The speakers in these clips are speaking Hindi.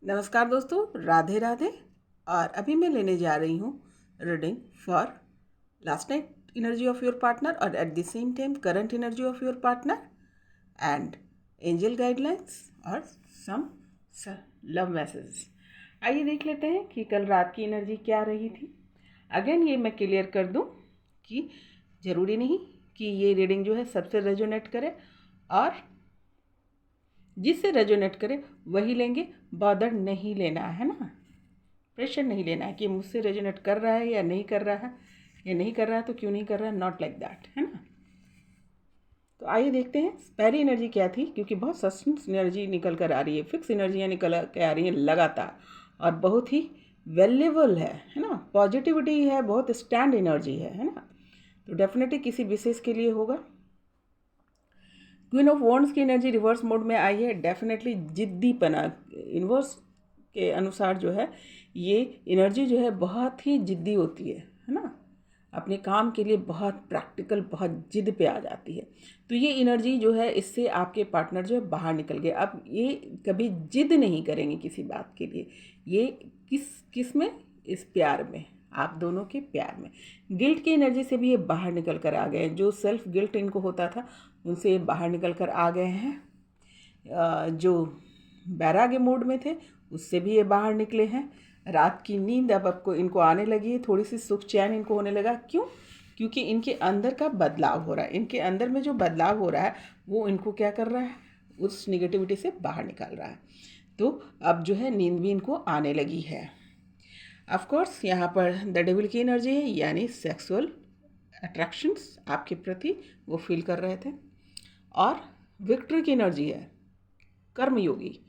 नमस्कार दोस्तों, राधे राधे। और अभी मैं लेने जा रही हूँ reading for last night energy of your partner और at the same time current energy of your partner and angel guidelines और सम लव मैसेज। आइए देख लेते हैं कि कल रात की एनर्जी क्या रही थी। अगेन ये मैं क्लियर कर दूँ कि ज़रूरी नहीं कि ये रीडिंग जो है सबसे रेजोनेट करे, और जिससे रेजोनेट करे वही लेंगे। बॉदर नहीं लेना है ना, प्रेशर नहीं लेना है कि मुझसे रेजोनेट कर रहा है या नहीं कर रहा है, या नहीं कर रहा है तो क्यों नहीं कर रहा है, नॉट लाइक दैट, है ना। तो आइए देखते हैं पहली एनर्जी क्या थी, क्योंकि बहुत सस्टेंस एनर्जी निकल कर आ रही है, फिक्स एनर्जियाँ निकल के आ रही हैं लगातार और बहुत ही वैल्यूएबल है ना। पॉजिटिविटी है, बहुत स्टैंड एनर्जी है ना। तो डेफिनेटली किसी विशेष के लिए होगा। क्वीन ऑफ वॉन्ड्स की एनर्जी रिवर्स मोड में आई है। डेफिनेटली जिद्दीपना, यूनिवर्स के अनुसार जो है ये एनर्जी जो है बहुत ही जिद्दी होती है ना। अपने काम के लिए बहुत प्रैक्टिकल, बहुत जिद पे आ जाती है। तो ये एनर्जी जो है, इससे आपके पार्टनर जो है बाहर निकल गए। अब ये कभी जिद नहीं करेंगे किसी बात के लिए। ये किस में, इस प्यार में, आप दोनों के प्यार में। गिल्ट की एनर्जी से भी ये बाहर निकल कर आ गए हैं। जो सेल्फ गिल्ट इनको होता था उनसे ये बाहर निकल कर आ गए हैं। जो बैराग्य मोड में थे उससे भी ये बाहर निकले हैं। रात की नींद अब आपको इनको आने लगी है, थोड़ी सी सुख चैन इनको होने लगा। क्यों? क्योंकि इनके अंदर का बदलाव हो रहा है। इनके अंदर में जो बदलाव हो रहा है वो इनको क्या कर रहा है, उस निगेटिविटी से बाहर निकाल रहा है। तो अब जो है नींद भी इनको आने लगी है। ऑफ कोर्स यहाँ पर द डेविल की एनर्जी है, यानी सेक्सुअल अट्रैक्शंस आपके प्रति वो फील कर रहे थे। और विक्ट्री की एनर्जी है, कर्मयोगी।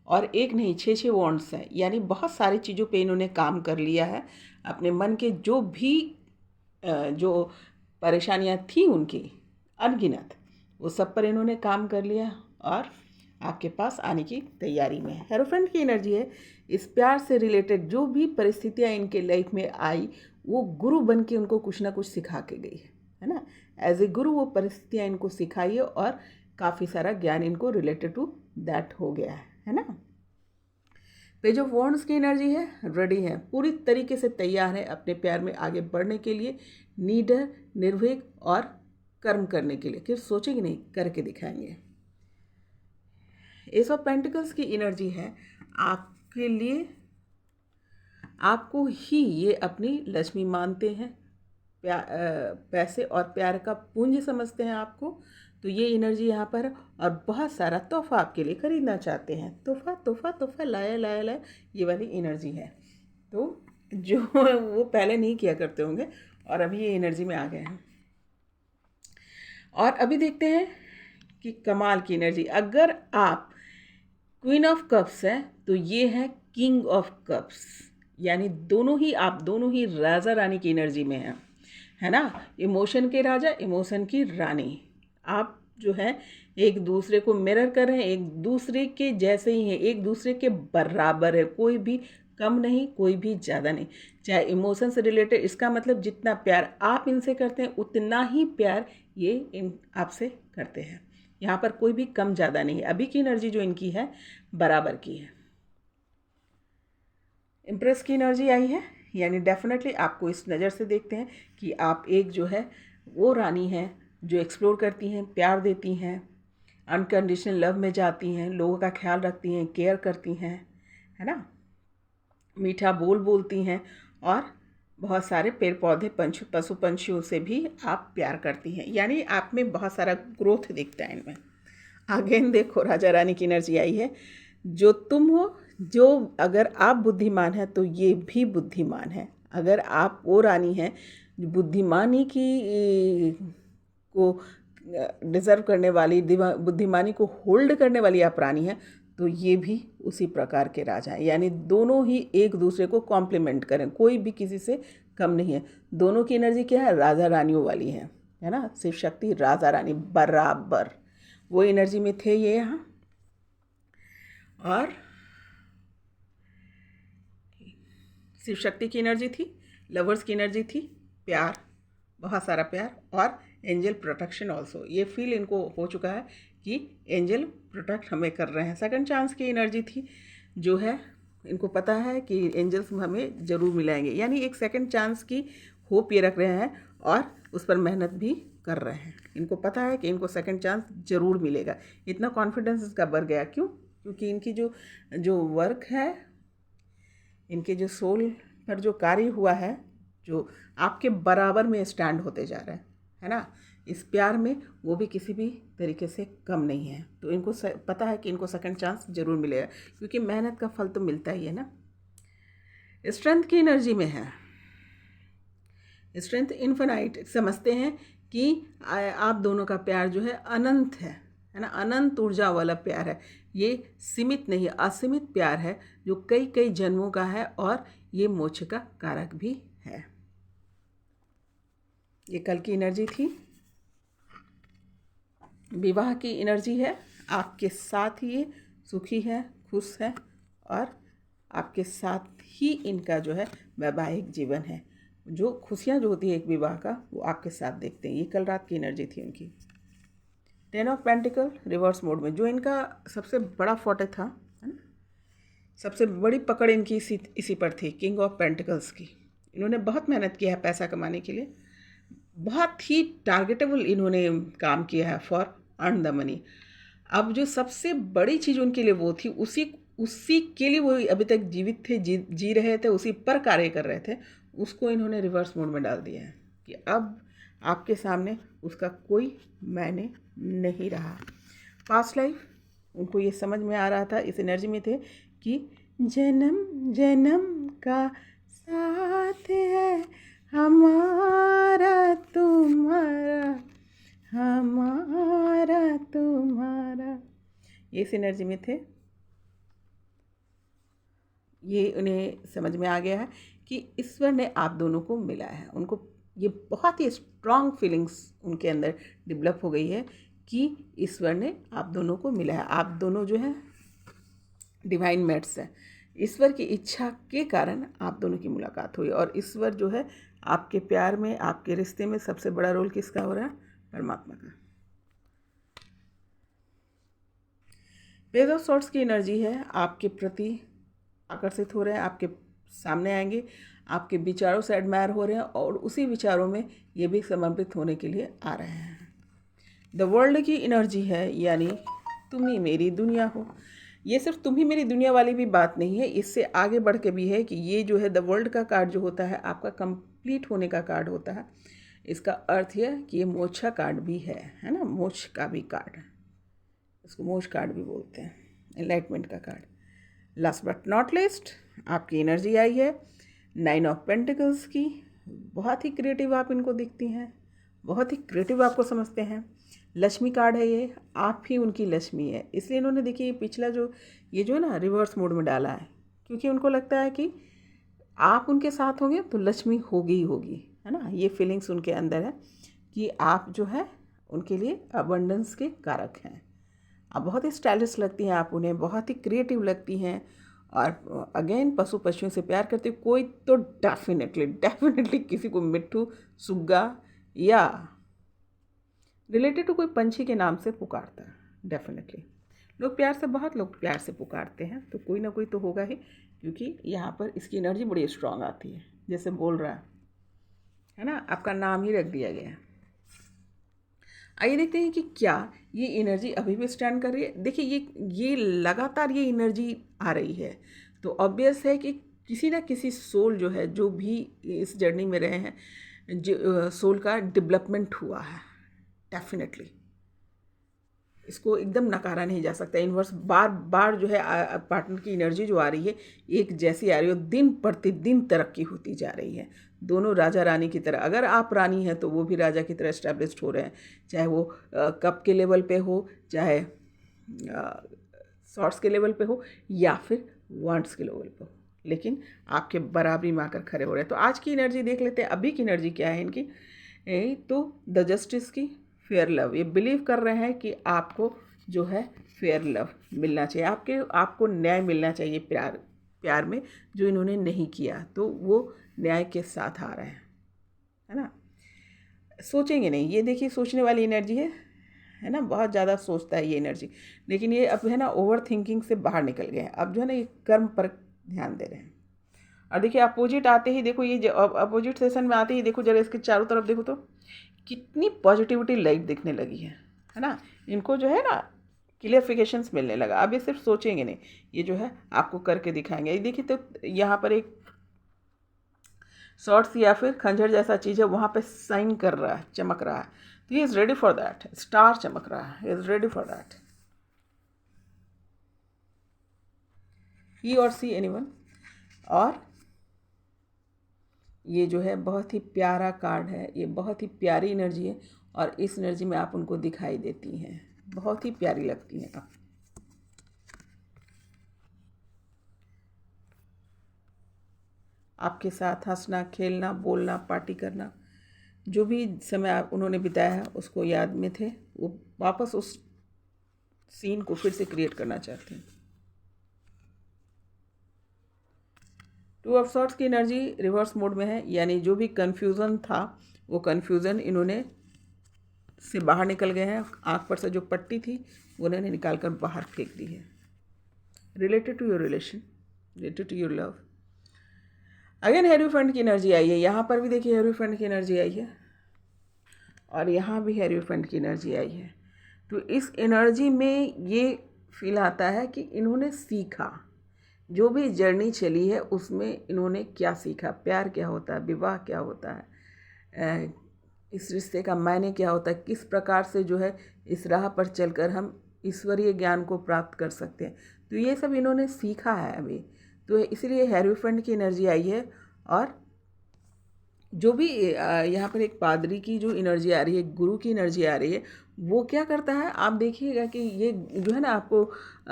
और एक नहीं, 6 वॉन्ड्स हैं, यानी बहुत सारी चीज़ों पे इन्होंने काम कर लिया है। अपने मन के जो भी जो परेशानियां थी उनकी अनगिनत, वो सब पर इन्होंने काम कर लिया और आपके पास आने की तैयारी में है। हेरोफेंट की एनर्जी है। इस प्यार से रिलेटेड जो भी परिस्थितियां इनके लाइफ में आई, वो गुरु बन के उनको कुछ ना कुछ सिखा के गई है ना। एज ए गुरु वो परिस्थितियां इनको सिखाई है और काफ़ी सारा ज्ञान इनको रिलेटेड टू दैट हो गया है ना। पेज ऑफ वॉन्ड्स की एनर्जी है, रेडी है, पूरी तरीके से तैयार है अपने प्यार में आगे बढ़ने के लिए, नीडर, निर्भीक और कर्म करने के लिए। फिर सोचेंगे नहीं, करके दिखाएंगे। एस ऑफ पेंटिकल्स की एनर्जी है आपके लिए, आपको ही ये अपनी लक्ष्मी मानते हैं, पैसे और प्यार का पुंज समझते हैं आपको। तो ये एनर्जी यहाँ पर है और बहुत सारा तोहफा आपके लिए खरीदना चाहते हैं। तोहफा तोहफा तोहफा, लाया लाया लाया, ये वाली एनर्जी है। तो जो वो पहले नहीं किया करते होंगे और अभी ये एनर्जी में आ गए हैं। और अभी देखते हैं कि कमाल की एनर्जी, अगर आप क्वीन ऑफ कप्स है तो ये है किंग ऑफ कप्स, यानी आप दोनों ही राजा रानी की एनर्जी में हैं, है ना। इमोशन के राजा, इमोशन की रानी। आप जो है एक दूसरे को मिरर कर रहे हैं, एक दूसरे के जैसे ही हैं, एक दूसरे के बराबर है, कोई भी कम नहीं, कोई भी ज़्यादा नहीं। चाहे इमोशन से रिलेटेड, इसका मतलब जितना प्यार आप इनसे करते हैं उतना ही प्यार ये इन आपसे करते हैं। यहाँ पर कोई भी कम ज़्यादा नहीं है। अभी की एनर्जी जो इनकी है बराबर की है। इम्प्रेस की एनर्जी आई है, यानी डेफिनेटली आपको इस नज़र से देखते हैं कि आप एक जो है वो रानी है जो एक्सप्लोर करती हैं, प्यार देती हैं, अनकंडीशनल लव में जाती हैं, लोगों का ख्याल रखती हैं, केयर करती हैं, है ना। मीठा बोलती हैं और बहुत सारे पेड़ पौधे, पशु पंछियों से भी आप प्यार करती हैं, यानी आप में बहुत सारा ग्रोथ दिखता है इनमें। अगेन देखो राजा रानी की एनर्जी आई है। जो तुम हो, जो अगर आप बुद्धिमान हैं तो ये भी बुद्धिमान है। अगर आप वो रानी हैं जो बुद्धिमानी की को डिज़र्व करने वाली, बुद्धिमानी को होल्ड करने वाली आप रानी हैं, तो ये भी उसी प्रकार के राजा हैं। यानी दोनों ही एक दूसरे को कॉम्प्लीमेंट करें, कोई भी किसी से कम नहीं है। दोनों की एनर्जी क्या है, राजा रानियों वाली है ना। शिव शक्ति राजा रानी बराबर वो एनर्जी में थे ये यहाँ। और शिव शक्ति की एनर्जी थी, लवर्स की एनर्जी थी, प्यार, बहुत सारा प्यार और एंजल प्रोटेक्शन ऑल्सो। ये फील इनको हो चुका है कि एंजल प्रोटेक्ट हमें कर रहे हैं। सेकंड चांस की एनर्जी थी जो है इनको पता है कि एंजल्स हमें ज़रूर मिलाएंगे, यानी एक सेकंड चांस की होप ये रख रहे हैं और उस पर मेहनत भी कर रहे हैं। इनको पता है कि इनको सेकंड चांस ज़रूर मिलेगा। इतना कॉन्फिडेंस इसका बढ़ गया, क्यों? क्योंकि इनकी जो वर्क है, इनके जो सोल पर जो कार्य हुआ है, जो आपके बराबर में स्टैंड होते जा रहे हैं, है ना, इस प्यार में वो भी किसी भी तरीके से कम नहीं है। तो इनको पता है कि इनको सेकंड चांस ज़रूर मिलेगा, क्योंकि मेहनत का फल तो मिलता ही है ना। स्ट्रेंथ की एनर्जी में है, स्ट्रेंथ इन्फिनाइट। समझते हैं कि आप दोनों का प्यार जो है अनंत है ना, अनंत ऊर्जा वाला प्यार है। ये सीमित नहीं, असीमित प्यार है जो कई कई जन्मों का है, और ये मोक्ष का कारक भी है। ये कल की एनर्जी थी। विवाह की एनर्जी है, आपके साथ ही ये सुखी है, खुश है, और आपके साथ ही इनका जो है वैवाहिक जीवन है। जो खुशियाँ जो होती है एक विवाह का, वो आपके साथ देखते हैं। ये कल रात की एनर्जी थी उनकी। 10 ऑफ पेंटिकल रिवर्स मोड में, जो इनका सबसे बड़ा फोटे था, है ना, सबसे बड़ी पकड़ इनकी इसी पर थी, किंग ऑफ पेंटिकल्स की। इन्होंने बहुत मेहनत किया है पैसा कमाने के लिए, बहुत ही टारगेटेबल इन्होंने काम किया है फॉर अर्न द मनी। अब जो सबसे बड़ी चीज़ उनके लिए वो थी, उसी के लिए वो अभी तक जीवित थे, जी रहे थे, उसी पर कार्य कर रहे थे, उसको इन्होंने रिवर्स मोड में डाल दिया है कि अब आपके सामने उसका कोई मायने नहीं रहा। पास्ट लाइफ उनको ये समझ में आ रहा था, इस एनर्जी में थे कि जन्म जन्म का साथ है हमारा तुम्हारा, हमारा तुम्हारा, ये इस एनर्जी में थे। ये उन्हें समझ में आ गया है कि ईश्वर ने आप दोनों को मिला है। उनको ये बहुत ही स्ट्रॉन्ग फीलिंग्स उनके अंदर डेवलप हो गई है कि ईश्वर ने आप दोनों को मिला है। आप दोनों जो है डिवाइन मेट्स हैं। ईश्वर की इच्छा के कारण आप दोनों की मुलाकात हुई, और ईश्वर जो है आपके प्यार में, आपके रिश्ते में सबसे बड़ा रोल किसका हो रहा है? परमात्मा का। पेज ऑफ सॉर्ड्स की एनर्जी है, आपके प्रति आकर्षित हो रहे हैं, आपके सामने आएंगे, आपके विचारों से एडमायर हो रहे हैं, और उसी विचारों में ये भी समर्पित होने के लिए आ रहे हैं। द वर्ल्ड की एनर्जी है, यानी तुम ही मेरी दुनिया हो। ये सिर्फ तुम ही मेरी दुनिया वाली भी बात नहीं है, इससे आगे बढ़ के भी है कि ये जो है द वर्ल्ड का कार्ड जो होता है, आपका कंप्लीट होने का कार्ड होता है। इसका अर्थ है कि ये मोक्ष कार्ड भी है ना, मोक्ष का भी कार्ड है, इसको मोक्ष कार्ड भी बोलते हैं, एनलाइटमेंट का card. Last but not list, आपकी एनर्जी आई है 9 ऑफ पेंटिकल्स की। बहुत ही क्रिएटिव आप इनको दिखती हैं, बहुत ही क्रिएटिव आपको समझते हैं। लक्ष्मी कार्ड है ये, आप ही उनकी लक्ष्मी है। इसलिए इन्होंने देखिए ये पिछला जो है ना रिवर्स मोड में डाला है, क्योंकि उनको लगता है कि आप उनके साथ होंगे तो लक्ष्मी होगी ही होगी, है ना। ये फीलिंग्स उनके अंदर है कि आप जो है उनके लिए अबंडेंस के कारक हैं। आप बहुत ही स्टाइलिश लगती हैं, आप उन्हें बहुत ही क्रिएटिव लगती हैं, और अगेन पशु पक्षियों से प्यार करते हो। कोई तो डेफिनेटली किसी को मिट्ठू, सुग्गा या रिलेटेड टू कोई पंछी के नाम से पुकारता है। डेफिनेटली बहुत लोग प्यार से पुकारते हैं, तो कोई ना कोई तो होगा ही, क्योंकि यहाँ पर इसकी एनर्जी बड़ी स्ट्रांग आती है, जैसे बोल रहा है ना, आपका नाम ही रख दिया गया है। आइए देखते हैं कि क्या ये एनर्जी अभी भी स्टैंड कर रही है। देखिए ये लगातार ये एनर्जी आ रही है, तो ऑब्वियस है कि किसी ना किसी सोल जो है, जो भी इस जर्नी में रहे हैं, जो सोल का डेवलपमेंट हुआ है। डेफिनेटली इसको एकदम नकारा नहीं जा सकता। यूनिवर्स बार बार जो है पार्टनर की एनर्जी जो आ रही है एक जैसी आ रही है, दिन प्रतिदिन तरक्की होती जा रही है। दोनों राजा रानी की तरह, अगर आप रानी हैं तो वो भी राजा की तरह इस्टेब्लिश्ड हो रहे हैं, चाहे वो कप के लेवल पे हो, चाहे शॉर्ट्स के लेवल पे हो, या फिर वांट्स के लेवल पे हो, लेकिन आपके बराबरी में आकर खड़े हो रहे हैं। तो आज की एनर्जी देख लेते हैं, अभी की एनर्जी क्या है इनकी। तो द जस्टिस की फेयर लव, ये बिलीव कर रहे हैं कि आपको जो है फेयर लव मिलना चाहिए, आपको न्याय मिलना चाहिए प्यार में, जो इन्होंने नहीं किया, तो वो न्याय के साथ आ रहे हैं, है ना। सोचेंगे नहीं, ये देखिए सोचने वाली एनर्जी है ना, बहुत ज़्यादा सोचता है ये एनर्जी, लेकिन ये अब है ना ओवर थिंकिंग से बाहर निकल गए हैं। अब जो है ना ये कर्म पर ध्यान दे रहे हैं। और देखिए अपोजिट आते ही देखो, ये अपोजिट सेशन में आते ही देखो जरा इसके चारों तरफ देखो तो कितनी पॉजिटिविटी लाइट दिखने लगी है ना। इनको जो है ना क्लियरिफिकेशंस मिलने लगा। अब ये सिर्फ सोचेंगे नहीं, ये जो है आपको करके दिखाएंगे। ये देखिए तो यहाँ पर एक शॉर्ट्स या फिर खंजर जैसा चीज़ है, वहाँ पे साइन कर रहा है, चमक रहा है। तो he is ready for that. Star चमक रहा है, इज़ रेडी फॉर दैट। ही और सी एनीवन। और ये जो है बहुत ही प्यारा कार्ड है, ये बहुत ही प्यारी एनर्जी है और इस एनर्जी में आप उनको दिखाई देती हैं, बहुत ही प्यारी लगती हैं आप। आपके साथ हंसना, खेलना, बोलना, पार्टी करना, जो भी समय आप उन्होंने बिताया है उसको याद में थे, वो वापस उस सीन को फिर से क्रिएट करना चाहते हैं। टू ऑफ सॉर्ट्स की एनर्जी रिवर्स मोड में है, यानी जो भी कन्फ्यूज़न था वो कन्फ्यूज़न इन्होंने से बाहर निकल गए हैं। आँख पर से जो पट्टी थी वो उन्होंने निकाल कर बाहर फेंक दी है। Related to your relation, related to your love. Again hierophant की एनर्जी आई है, यहाँ पर भी देखिए हेरोफेंट की एनर्जी आई है और यहाँ भी हेरोफेंट की एनर्जी आई है। तो इस एनर्जी में ये फील आता है कि इन्होंने सीखा, जो भी जर्नी चली है उसमें इन्होंने क्या सीखा, प्यार क्या होता है, विवाह क्या होता है, इस रिश्ते का मायने क्या होता है, किस प्रकार से जो है इस राह पर चलकर हम ईश्वरीय ज्ञान को प्राप्त कर सकते हैं। तो ये सब इन्होंने सीखा है अभी, तो इसलिए हेरोफेंट की एनर्जी आई है। और जो भी यहाँ पर एक पादरी की जो एनर्जी आ रही है, गुरु की एनर्जी आ रही है, वो क्या करता है आप देखिएगा कि ये जो है ना आपको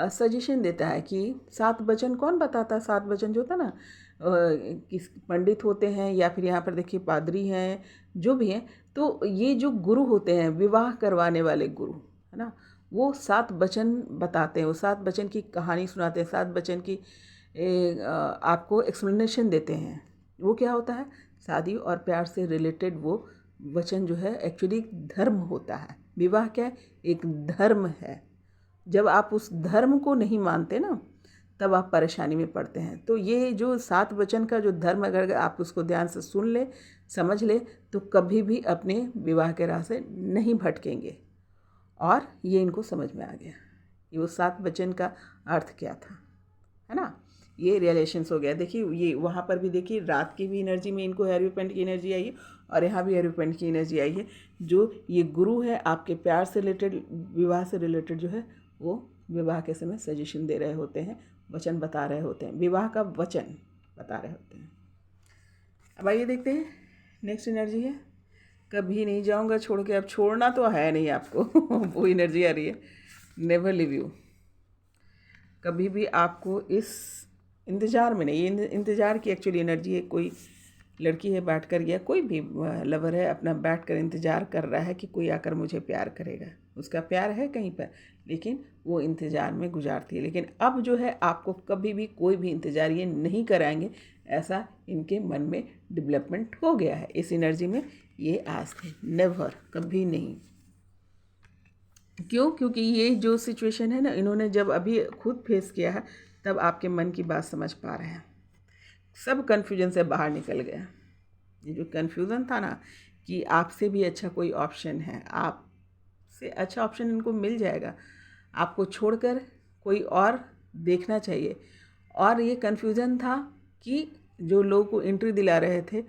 सजेशन देता है कि 7 वचन कौन बताता है। 7 वचन जो होता है ना, किस पंडित होते हैं या फिर यहाँ पर देखिए पादरी हैं, जो भी हैं, तो ये जो गुरु होते हैं, विवाह करवाने वाले गुरु है ना, वो 7 वचन बताते हैं, वो 7 वचन की कहानी सुनाते हैं, 7 वचन की आपको एक्सप्लेनेशन देते हैं। वो क्या होता है, शादी और प्यार से रिलेटेड वो वचन जो है एक्चुअली धर्म होता है। विवाह क्या है, एक धर्म है। जब आप उस धर्म को नहीं मानते ना, तब आप परेशानी में पड़ते हैं। तो ये जो 7 वचन का जो धर्म, अगर आप उसको ध्यान से सुन ले, समझ ले, तो कभी भी अपने विवाह के राह से नहीं भटकेंगे। और ये इनको समझ में आ गया, ये वो 7 वचन का अर्थ क्या था, है ना। ये रिलेशंस हो गया। देखिए ये वहाँ पर भी देखिए रात की भी एनर्जी में इनको हेरोफेंट की एनर्जी आई है और यहाँ भी हेरोफेंट की एनर्जी आई है। जो ये गुरु है आपके प्यार से रिलेटेड, विवाह से रिलेटेड जो है वो विवाह के समय सजेशन दे रहे होते हैं, वचन बता रहे होते हैं, विवाह का वचन बता रहे होते हैं। अब आइए देखते हैं नेक्स्ट एनर्जी है कभी नहीं जाऊँगा छोड़ के। अब छोड़ना तो है नहीं आपको वो एनर्जी आ रही है नेवर लिव यू। कभी भी आपको इस इंतज़ार में नहीं, ये इंतज़ार की एक्चुअली एनर्जी है। कोई लड़की है बैठ कर, या कोई भी लवर है अपना बैठ कर इंतज़ार कर रहा है कि कोई आकर मुझे प्यार करेगा। उसका प्यार है कहीं पर, लेकिन वो इंतज़ार में गुजारती है। लेकिन अब जो है आपको कभी भी कोई भी इंतज़ार ये नहीं कराएंगे, ऐसा इनके मन में डेवलपमेंट हो गया है। इस एनर्जी में ये आज थे, नेवर, कभी नहीं। क्यों? क्योंकि ये जो सिचुएशन है ना, इन्होंने जब अभी खुद फेस किया है, तब आपके मन की बात समझ पा रहे हैं। सब कन्फ्यूजन से बाहर निकल गया। ये जो कन्फ्यूज़न था ना कि आपसे भी अच्छा कोई ऑप्शन है, आपसे अच्छा ऑप्शन इनको मिल जाएगा, आपको छोड़कर कोई और देखना चाहिए। और ये कन्फ्यूज़न था कि जो लोगों को एंट्री दिला रहे थे,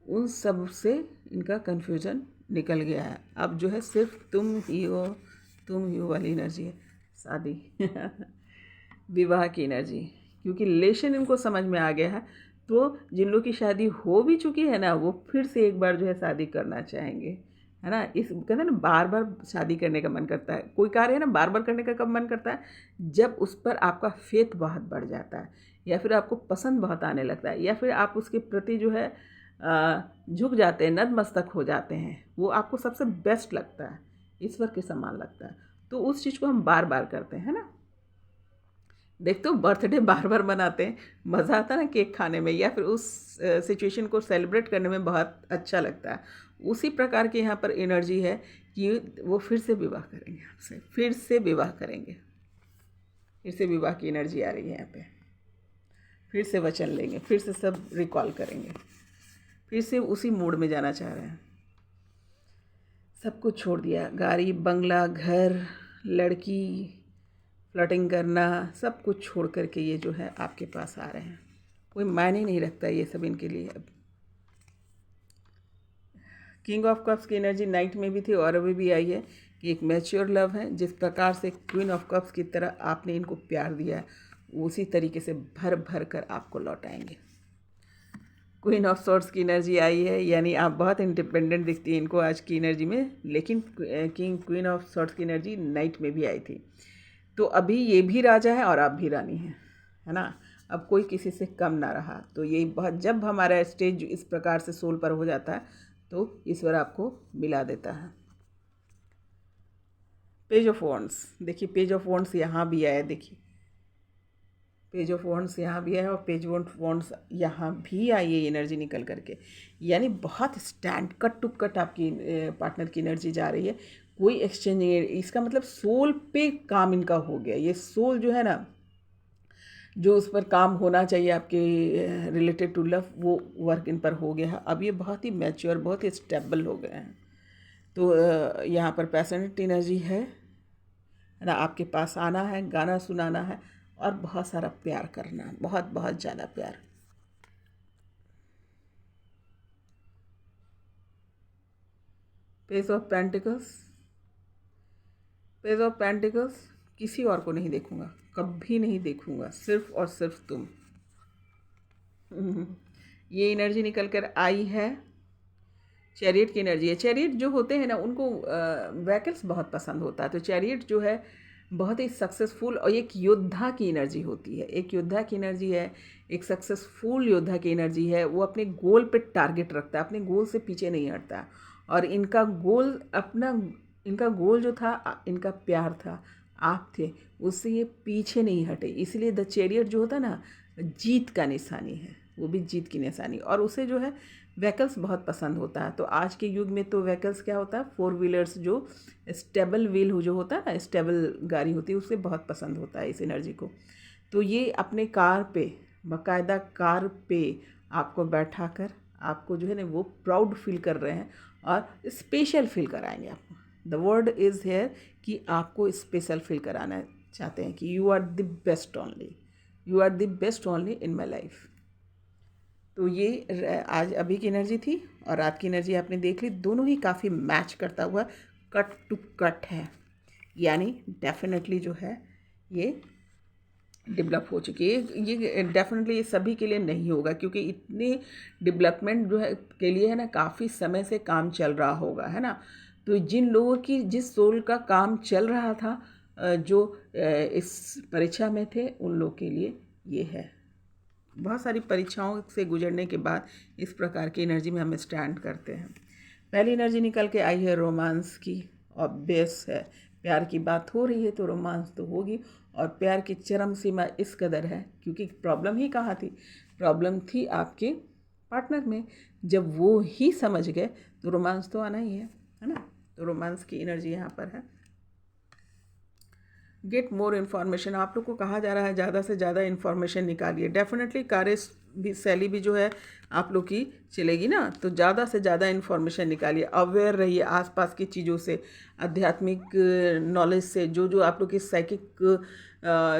उन सब से इनका कन्फ्यूज़न निकल गया है। अब जो है सिर्फ तुम ही हो वाली एनर्जी है, शादी विवाह की एनर्जी। क्योंकि रिलेशन इनको समझ में आ गया है, तो जिन लोगों की शादी हो भी चुकी है ना, वो फिर से एक बार जो है शादी करना चाहेंगे, है ना। इस कहते हैं ना, बार बार शादी करने का मन करता है। कोई कार्य है ना, बार बार करने का कब मन करता है, जब उस पर आपका फेथ बहुत बढ़ जाता है, या फिर आपको पसंद बहुत आने लगता है, या फिर आप उसके प्रति जो है झुक जाते हैं, नतमस्तक हो जाते हैं। वो आपको सबसे बेस्ट लगता है, ईश्वर के समान लगता है। तो उस चीज़ को हम बार बार करते हैं ना। देखते हो बर्थडे बार बार मनाते हैं, मज़ा आता है ना केक खाने में, या फिर उस सिचुएशन को सेलिब्रेट करने में बहुत अच्छा लगता है। उसी प्रकार की यहाँ पर एनर्जी है कि वो फिर से विवाह करेंगे आपसे, फिर से विवाह करेंगे, फिर से विवाह की एनर्जी आ रही है यहाँ पे। फिर से वचन लेंगे, फिर से सब रिकॉल करेंगे, फिर से उसी मूड में जाना चाह रहे हैं। सब कुछ छोड़ दिया, गाड़ी, बंगला, घर, लड़की, फ्लर्टिंग करना, सब कुछ छोड़ करके ये जो है आपके पास आ रहे हैं। कोई मायने नहीं रखता ये सब इनके लिए अब। किंग ऑफ कप्स की एनर्जी नाइट में भी थी और अभी भी आई है कि एक मैच्योर लव है। जिस प्रकार से क्वीन ऑफ कप्स की तरह आपने इनको प्यार दिया है, उसी तरीके से भर भर कर आपको लौटाएंगे। क्वीन ऑफ सॉर्ड्स की एनर्जी आई है, यानी आप बहुत इंडिपेंडेंट दिखती है इनको आज की एनर्जी में, लेकिन क्वीन ऑफ सॉर्ड्स की एनर्जी नाइट में भी आई थी। तो अभी ये भी राजा है और आप भी रानी हैं, है ना। अब कोई किसी से कम ना रहा। तो ये बहुत, जब हमारा स्टेज इस प्रकार से सोल पर हो जाता है तो ईश्वर आपको मिला देता है। पेज ऑफ वॉन्ड्स, देखिए पेज ऑफ वॉन्ड्स यहाँ भी आया, देखिए पेज ऑफ वॉन्ड्स यहाँ भी है और पेज ऑफ वॉन्ड्स यहाँ भी आई है एनर्जी निकल करके। यानी बहुत स्टैंड कट टू कट आपकी पार्टनर की एनर्जी जा रही है। कोई एक्सचेंज नहीं है, इसका मतलब सोल पे काम इनका हो गया। ये सोल जो है ना, जो उस पर काम होना चाहिए आपके रिलेटेड टू लव, वो वर्क इन पर हो गया है। अब ये बहुत ही मैच्योर, बहुत ही स्टेबल हो गए हैं। तो यहाँ पर पैशनेट एनर्जी है ना, आपके पास आना है, गाना सुनाना है और बहुत सारा प्यार करना, बहुत बहुत ज़्यादा प्यार। Page of pentacles, page of pentacles, किसी और को नहीं देखूंगा, कभी नहीं देखूंगा, सिर्फ और सिर्फ तुम। ये एनर्जी निकल कर आई है। चैरियट की एनर्जी है। चैरियट जो होते हैं ना, उनको व्हीकल्स बहुत पसंद होता है। तो चैरियट जो है बहुत ही सक्सेसफुल और एक योद्धा की एनर्जी होती है, एक योद्धा की एनर्जी है, एक सक्सेसफुल योद्धा की एनर्जी है। वो अपने गोल पे टारगेट रखता है, अपने गोल से पीछे नहीं हटता। और इनका गोल इनका गोल जो था, इनका प्यार था, आप थे, उससे ये पीछे नहीं हटे। इसलिए द चैरियट जो होता है ना, जीत का निशानी है, वो भी जीत की निशानी। और उसे जो है व्हीकल्स बहुत पसंद होता है। तो आज के युग में तो व्हीकल्स क्या होता है, 4 व्हीलर्स, जो स्टेबल व्हील जो होता है ना, स्टेबल गाड़ी होती है, उससे बहुत पसंद होता है इस एनर्जी को। तो ये अपने कार पे, बाकायदा कार पे आपको बैठा कर आपको जो है ना वो प्राउड फील कर रहे हैं और स्पेशल फील कराएंगे आपको। द वर्ड इज़ हेयर कि आपको स्पेशल फील कराना चाहते हैं कि you are the best only, you are the best only in my life. तो ये आज अभी की एनर्जी थी और रात की एनर्जी आपने देख ली, दोनों ही काफ़ी मैच करता हुआ कट टू कट है। यानी डेफिनेटली जो है ये डेवलप हो चुकी है। ये डेफिनेटली ये सभी के लिए नहीं होगा, क्योंकि इतने डेवलपमेंट जो है के लिए है ना, काफ़ी समय से काम चल रहा होगा, है ना। तो जिन लोगों की, जिस सोल का काम चल रहा था, जो इस परीक्षा में थे, उन लोग के लिए ये है। बहुत सारी परीक्षाओं से गुजरने के बाद इस प्रकार की एनर्जी में हम स्टैंड करते हैं। पहली एनर्जी निकल के आई है रोमांस की। ऑब्वियस है, प्यार की बात हो रही है तो रोमांस तो होगी। और प्यार की चरम सीमा इस कदर है, क्योंकि प्रॉब्लम ही कहाँ थी, प्रॉब्लम थी आपके पार्टनर में। जब वो ही समझ गए तो रोमांस तो आना ही है ना। तो रोमांस की एनर्जी यहाँ पर है। गेट मोर इन्फॉर्मेशन, आप लोग को कहा जा रहा है ज़्यादा से ज़्यादा इन्फॉर्मेशन निकालिए। डेफिनेटली कार्यशैली भी जो है आप लोग की चलेगी ना, तो ज़्यादा से ज़्यादा इन्फॉर्मेशन निकालिए, अवेयर रहिए आसपास की चीज़ों से, आध्यात्मिक नॉलेज से, जो आप लोग की साइकिक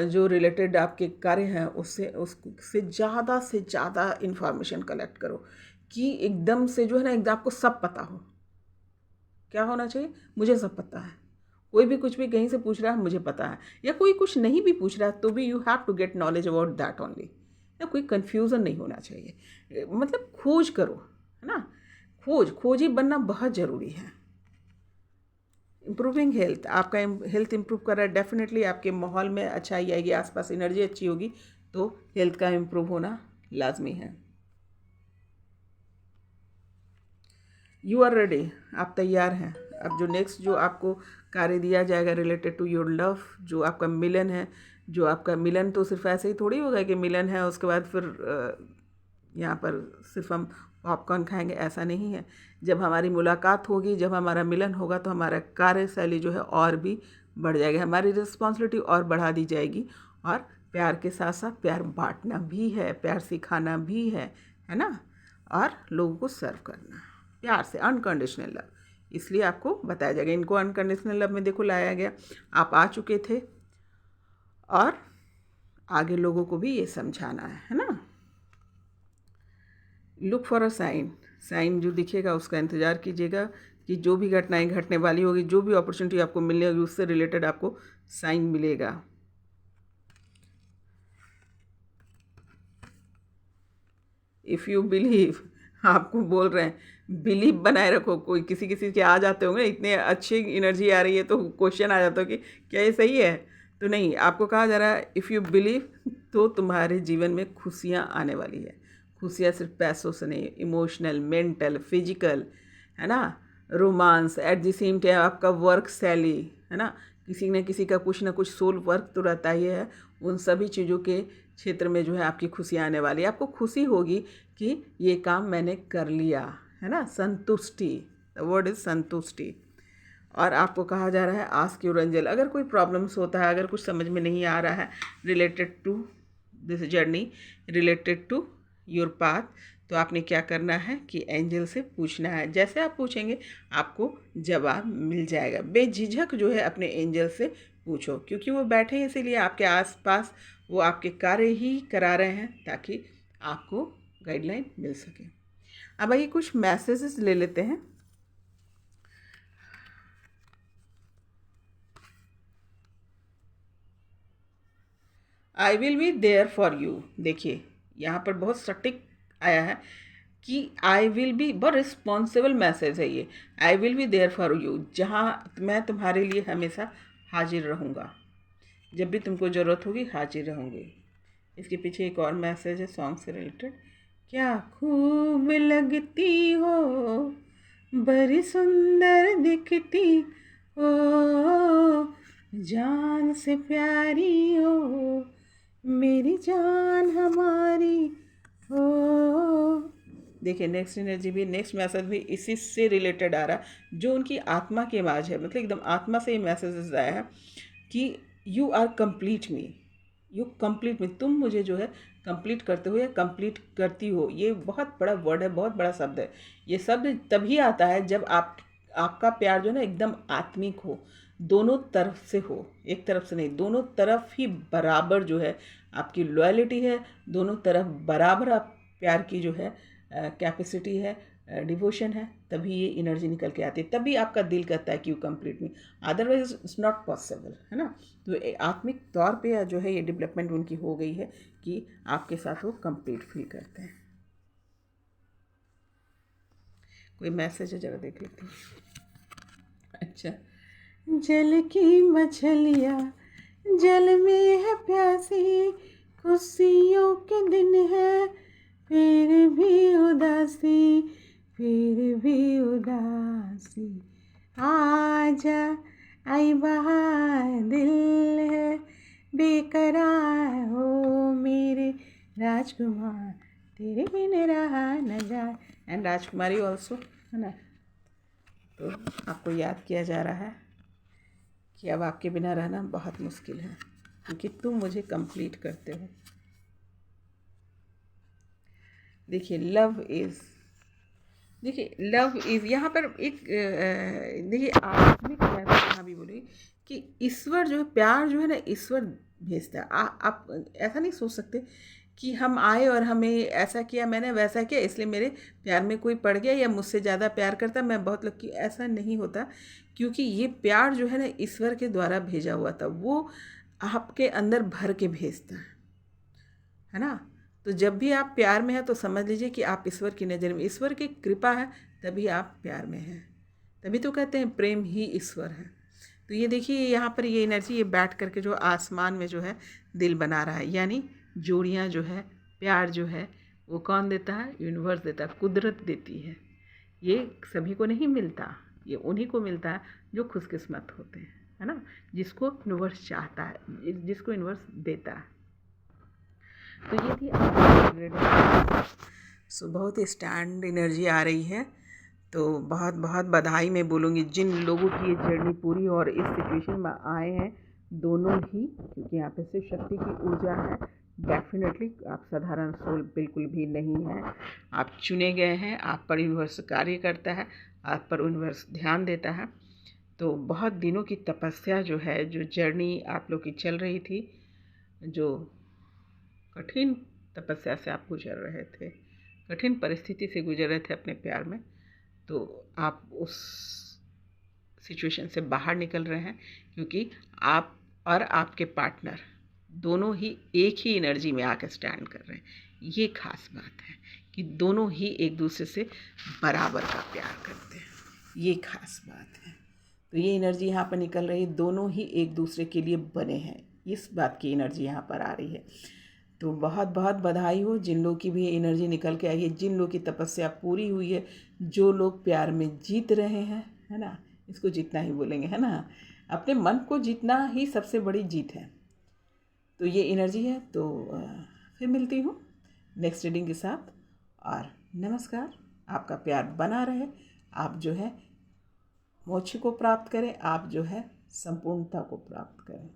जो रिलेटेड आपके कार्य हैं उससे ज़्यादा इन्फॉर्मेशन कलेक्ट करो, कि एकदम से जो है ना, एकदम आपको सब पता हो। क्या होना चाहिए, मुझे सब पता है। कोई भी कुछ भी कहीं से पूछ रहा है, मुझे पता है, या कोई कुछ नहीं भी पूछ रहा है तो भी you have to get knowledge about that only. या कोई कन्फ्यूज़न नहीं होना चाहिए। मतलब खोज करो, है ना, खोजी बनना बहुत ज़रूरी है। इम्प्रूविंग हेल्थ, आपका हेल्थ इम्प्रूव कर रहा है, डेफिनेटली आपके माहौल में अच्छाई आएगी, आसपास एनर्जी अच्छी होगी, तो हेल्थ का इम्प्रूव होना लाजमी है। यू आर रेडी, आप तैयार हैं। अब जो नेक्स्ट जो आपको कार्य दिया जाएगा रिलेटेड टू योर लव, जो आपका मिलन है, जो आपका मिलन तो सिर्फ ऐसे ही थोड़ी होगा कि मिलन है उसके बाद फिर यहाँ पर सिर्फ हम पॉपकॉर्न खाएंगे, ऐसा नहीं है। जब हमारी मुलाकात होगी, जब हमारा मिलन होगा, तो हमारा कार्यशैली जो है और भी बढ़ जाएगी, हमारी रिस्पॉन्सिबिलिटी और बढ़ा दी जाएगी और प्यार के साथ साथ प्यार बांटना भी है, प्यार सिखाना भी है ना, और लोगों को सर्व करना प्यार से, अनकंडीशनल लव। इसलिए आपको बताया जाएगा, इनको अनकंडीशनल लव में देखो लाया गया, आप आ चुके थे और आगे लोगों को भी ये समझाना है ना। Look for a sign, sign जो दिखेगा उसका इंतज़ार कीजिएगा कि जो भी घटनाएं घटने वाली होगी, जो भी अपॉर्चुनिटी आपको मिलने होगी, उससे रिलेटेड आपको साइन मिलेगा। इफ़ यू बिलीव, आपको बोल रहे हैं बिलीव बनाए रखो। कोई किसी किसी के आ जाते होंगे, इतने अच्छी एनर्जी आ रही है तो क्वेश्चन आ जाता है कि क्या ये सही है, तो नहीं, आपको कहा जा रहा है इफ़ यू बिलीव, तो तुम्हारे जीवन में खुशियाँ आने वाली है। खुशियाँ सिर्फ पैसों से नहीं, इमोशनल, मेंटल, फिजिकल, है ना, romance, eight the same time आपका वर्क सैली, है ना, किसी न किसी का कुछ ना कुछ सोल वर्क तो रहता ही है। उन सभी चीज़ों के क्षेत्र में जो है आपकी खुशियाँ आने वाली है। आपको खुशी होगी कि ये काम मैंने कर लिया, है ना, संतुष्टि, द वर्ड इज़ संतुष्टि। और आपको कहा जा रहा है आस्क योर एंजल, अगर कोई प्रॉब्लम्स होता है, अगर कुछ समझ में नहीं आ रहा है related to this journey, related to your path, तो आपने क्या करना है कि एंजल से पूछना है। जैसे आप पूछेंगे आपको जवाब मिल जाएगा। बेझिझक जो है अपने एंजल से पूछो, क्योंकि वो बैठे हैं इसीलिए आपके आसपास, वो आपके कार्य ही करा रहे हैं ताकि आपको गाइडलाइन मिल सके। अब आइए कुछ मैसेजेस ले लेते हैं। I will be there for you, देखिए यहाँ पर बहुत सटीक आया है कि आई विल बी, बहुत रिस्पॉन्सिबल मैसेज है ये। I will be there for you, जहाँ मैं तुम्हारे लिए हमेशा हाजिर रहूँगा, जब भी तुमको ज़रूरत होगी हाजिर रहूँगी। इसके पीछे एक और मैसेज है सॉन्ग से रिलेटेड, क्या खूब लगती हो, बड़ी सुंदर दिखती हो, जान से प्यारी हो, मेरी जान हमारी हो। देखिए नेक्स्ट एनर्जी भी, नेक्स्ट मैसेज भी इसी से रिलेटेड आ रहा है, जो उनकी आत्मा की आवाज़ है, मतलब एकदम आत्मा से ही मैसेजेस आया है कि you are complete me, you complete me, तुम मुझे जो है कंप्लीट करते हो या कंप्लीट करती हो। ये बहुत बड़ा वर्ड है, बहुत बड़ा शब्द है। ये शब्द तभी आता है जब आपका प्यार जो है ना एकदम आत्मिक हो, दोनों तरफ से हो, एक तरफ से नहीं, दोनों तरफ ही बराबर जो है आपकी लॉयल्टी है, दोनों तरफ बराबर आप प्यार की जो है कैपेसिटी है, डिवोशन है, तभी ये एनर्जी निकल के आती है, तभी आपका दिल कहता है कि you complete me, otherwise it's not possible, है ना। तो आत्मिक तौर पे जो है ये डेवलपमेंट उनकी हो गई है कि आपके साथ वो कंप्लीट फील करते हैं। कोई मैसेज है, जरा देख लेते हैं। अच्छा, जल की मछलियाँ जल में है प्यासी, खुशियों के दिन है फिर भी उदासी, फिर भी उदासी, आजा आई बहार दिल है बेकरार हो मेरे राजकुमार, तेरे बिन रहा न जाए, एंड राजकुमारी ऑल्सो, है ना। तो आपको याद किया जा रहा है कि अब आपके बिना रहना बहुत मुश्किल है, क्योंकि तुम मुझे कंप्लीट करते हो। देखिए लव इज़, देखिए लव इज़ यहाँ पर एक देखिए आत्मिक यहाँ भी बोली कि ईश्वर जो है, प्यार जो है ना ईश्वर भेजता है। आप ऐसा नहीं सोच सकते कि हम आए और हमें ऐसा किया, मैंने वैसा किया, इसलिए मेरे प्यार में कोई पड़ गया या मुझसे ज़्यादा प्यार करता, मैं बहुत लकी, ऐसा नहीं होता। क्योंकि ये प्यार जो है ना ईश्वर के द्वारा भेजा हुआ था, वो आपके अंदर भर के भेजता है ना। तो जब भी आप प्यार में हैं तो समझ लीजिए कि आप ईश्वर की नज़र में, ईश्वर की कृपा है तभी आप प्यार में हैं, तभी तो कहते हैं प्रेम ही ईश्वर है। तो ये देखिए यहाँ पर ये एनर्जी, ये बैठ करके जो आसमान में जो है दिल बना रहा है, यानी जोड़ियाँ जो है, प्यार जो है वो कौन देता है, यूनिवर्स देता है, कुदरत देती है। ये सभी को नहीं मिलता, ये उन्हीं को मिलता है जो खुशकिस्मत होते हैं, है ना, जिसको यूनिवर्स चाहता है, जिसको यूनिवर्स देता है। तो ये थी सो बहुत ही स्टैंड एनर्जी आ रही है। तो बहुत बहुत बधाई मैं बोलूँगी जिन लोगों की ये जर्नी पूरी और इस सिचुएशन में आए हैं, दोनों ही, क्योंकि यहाँ पे सिर्फ शक्ति की ऊर्जा है। डेफिनेटली आप साधारण सोल बिल्कुल भी नहीं हैं, आप चुने गए हैं। आप पर यूनिवर्स कार्य करता है, आप पर यूनिवर्स ध्यान देता है। तो बहुत दिनों की तपस्या जो है, जो जर्नी आप लोग की चल रही थी, जो कठिन तपस्या से आप गुजर रहे थे, कठिन परिस्थिति से गुजर रहे थे अपने प्यार में, तो आप उस सिचुएशन से बाहर निकल रहे हैं, क्योंकि आप और आपके पार्टनर दोनों ही एक ही एनर्जी में आकर स्टैंड कर रहे हैं। ये खास बात है कि दोनों ही एक दूसरे से बराबर का प्यार करते हैं, ये खास बात है। तो ये एनर्जी यहाँ पर निकल रही है, दोनों ही एक दूसरे के लिए बने हैं, इस बात की एनर्जी यहाँ पर आ रही है। तो बहुत बहुत बधाई हो जिन लोग की भी एनर्जी निकल के आई है, जिन लोग की तपस्या पूरी हुई है, जो लोग प्यार में जीत रहे हैं, है ना, इसको जीतना ही बोलेंगे, है ना, अपने मन को जीतना ही सबसे बड़ी जीत है। तो ये एनर्जी है। तो फिर मिलती हूँ नेक्स्ट रीडिंग के साथ, और नमस्कार। आपका प्यार बना रहे, आप जो है मोक्ष को प्राप्त करें, आप जो है संपूर्णता को प्राप्त करें।